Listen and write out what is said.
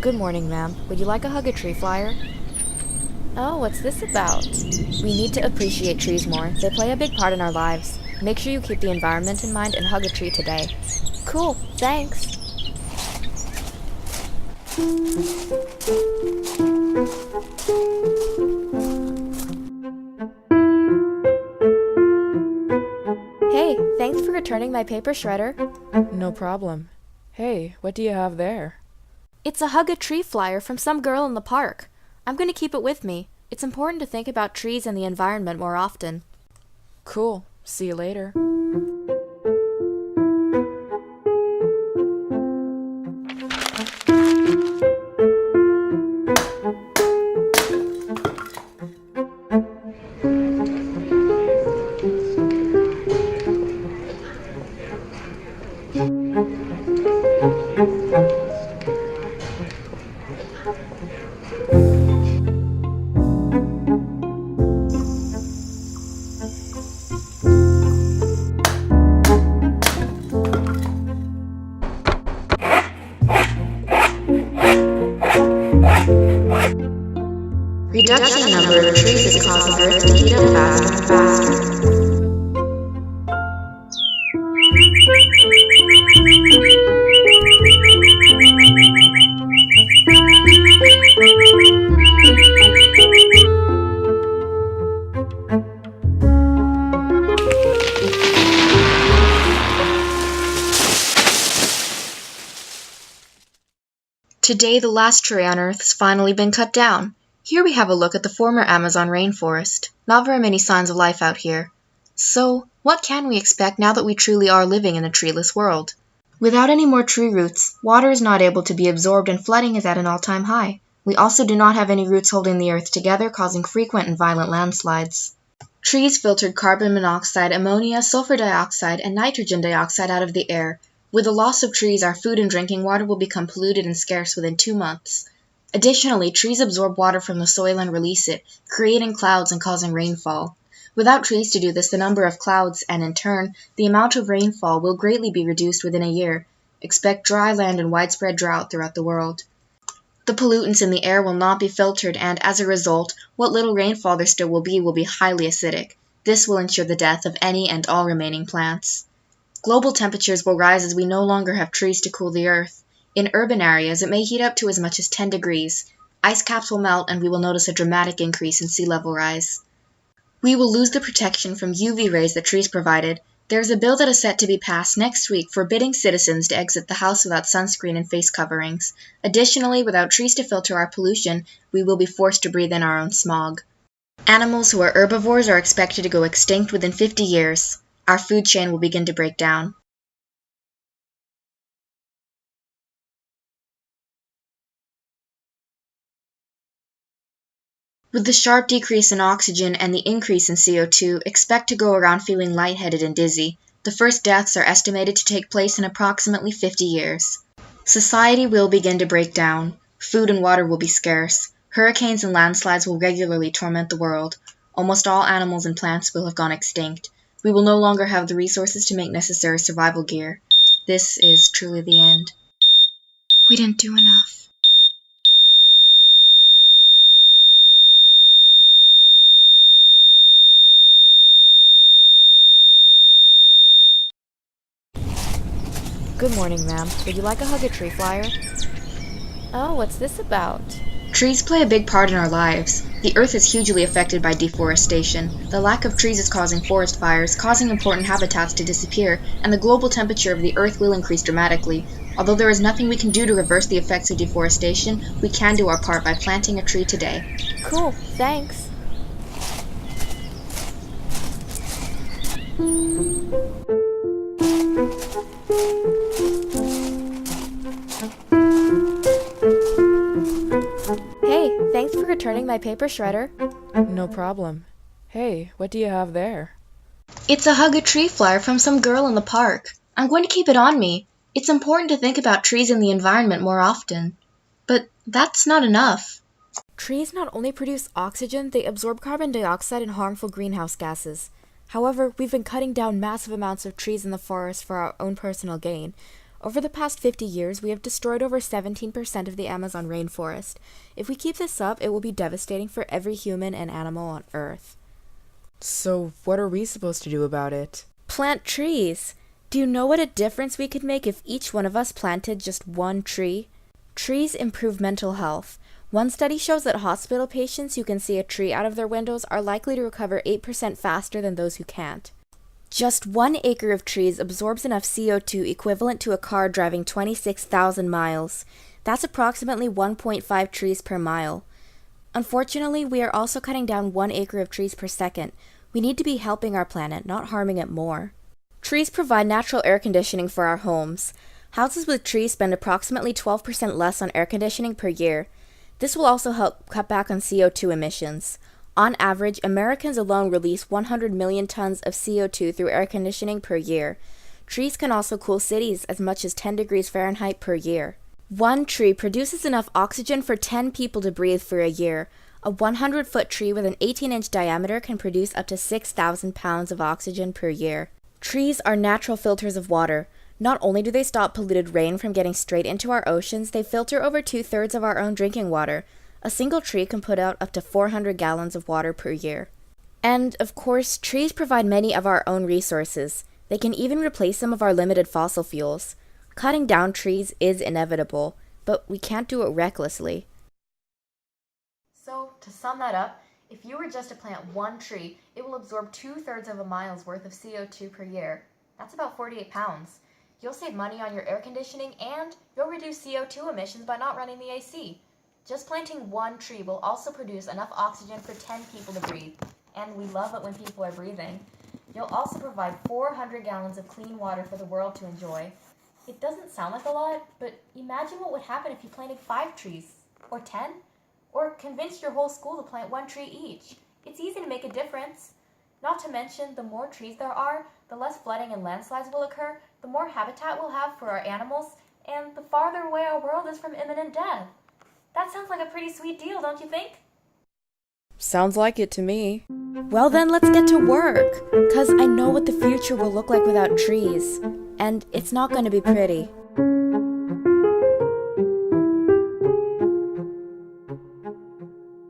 Good morning, ma'am. Would you like a hug a tree flyer? Oh, what's this about? We need to appreciate trees more. They play a big part in our lives. Make sure you keep the environment in mind and hug a tree today. Cool, thanks. Hey, thanks for returning my paper shredder. No problem. Hey, what do you have there? It's a hug a tree flyer from some girl in the park. I'm going to keep it with me. It's important to think about trees and the environment more often. Cool. See you later. Reduction in number of trees is causing Earth to heat up faster and faster. Today, the last tree on Earth has finally been cut down. Here we have a look at the former Amazon rainforest. Not very many signs of life out here. So, what can we expect now that we truly are living in a treeless world? Without any more tree roots, water is not able to be absorbed and flooding is at an all-time high. We also do not have any roots holding the earth together, causing frequent and violent landslides. Trees filtered carbon monoxide, ammonia, sulfur dioxide, and nitrogen dioxide out of the air. With the loss of trees, our food and drinking water will become polluted and scarce within 2 months. Additionally, trees absorb water from the soil and release it, creating clouds and causing rainfall. Without trees to do this, the number of clouds and, in turn, the amount of rainfall will greatly be reduced within a year. Expect dry land and widespread drought throughout the world. The pollutants in the air will not be filtered and, as a result, what little rainfall there still will be highly acidic. This will ensure the death of any and all remaining plants. Global temperatures will rise as we no longer have trees to cool the earth. In urban areas, it may heat up to as much as 10 degrees. Ice caps will melt and we will notice a dramatic increase in sea level rise. We will lose the protection from UV rays that trees provided. There is a bill that is set to be passed next week forbidding citizens to exit the house without sunscreen and face coverings. Additionally, without trees to filter our pollution, we will be forced to breathe in our own smog. Animals who are herbivores are expected to go extinct within 50 years. Our food chain will begin to break down. With the sharp decrease in oxygen and the increase in CO2, expect to go around feeling lightheaded and dizzy. The first deaths are estimated to take place in approximately 50 years. Society will begin to break down. Food and water will be scarce. Hurricanes and landslides will regularly torment the world. Almost all animals and plants will have gone extinct. We will no longer have the resources to make necessary survival gear. This is truly the end. We didn't do enough. Good morning, ma'am. Would you like a hug a tree flyer? Oh, what's this about? Trees play a big part in our lives. The earth is hugely affected by deforestation. The lack of trees is causing forest fires, causing important habitats to disappear, and the global temperature of the earth will increase dramatically. Although there is nothing we can do to reverse the effects of deforestation, we can do our part by planting a tree today. Cool, thanks. Hey, thanks for returning my paper shredder. No problem. Hey, what do you have there? It's a hug a tree flyer from some girl in the park. I'm going to keep it on me. It's important to think about trees and the environment more often. But that's not enough. Trees not only produce oxygen, they absorb carbon dioxide and harmful greenhouse gases. However, we've been cutting down massive amounts of trees in the forest for our own personal gain. Over the past 50 years, we have destroyed over 17% of the Amazon rainforest. If we keep this up, it will be devastating for every human and animal on Earth. So, what are we supposed to do about it? Plant trees! Do you know what a difference we could make if each one of us planted just one tree? Trees improve mental health. One study shows that hospital patients who can see a tree out of their windows are likely to recover 8% faster than those who can't. Just 1 acre of trees absorbs enough CO2 equivalent to a car driving 26,000 miles. That's approximately 1.5 trees per mile. Unfortunately, we are also cutting down 1 acre of trees per second. We need to be helping our planet, not harming it more. Trees provide natural air conditioning for our homes. Houses with trees spend approximately 12% less on air conditioning per year. This will also help cut back on CO2 emissions. On average, Americans alone release 100 million tons of CO2 through air conditioning per year. Trees can also cool cities as much as 10 degrees Fahrenheit per year. 1 tree produces enough oxygen for 10 people to breathe for a year. A 100-foot tree with an 18-inch diameter can produce up to 6,000 pounds of oxygen per year. Trees are natural filters of water. Not only do they stop polluted rain from getting straight into our oceans, they filter over 2/3 of our own drinking water. A single tree can put out up to 400 gallons of water per year. And, of course, trees provide many of our own resources. They can even replace some of our limited fossil fuels. Cutting down trees is inevitable, but we can't do it recklessly. So, to sum that up, if you were just to plant 1 tree, it will absorb 2/3 of a mile's worth of CO2 per year. That's about 48 pounds. You'll save money on your air conditioning and you'll reduce CO2 emissions by not running the AC. Just planting 1 tree will also produce enough oxygen for 10 people to breathe, and we love it when people are breathing. You'll also provide 400 gallons of clean water for the world to enjoy. It doesn't sound like a lot, but imagine what would happen if you planted 5 trees, or 10, or convinced your whole school to plant 1 tree each. It's easy to make a difference. Not to mention, the more trees there are, the less flooding and landslides will occur, the more habitat we'll have for our animals, and the farther away our world is from imminent death. That sounds like a pretty sweet deal, don't you think? Sounds like it to me. Well then, let's get to work, 'cause I know what the future will look like without trees, and it's not going to be pretty.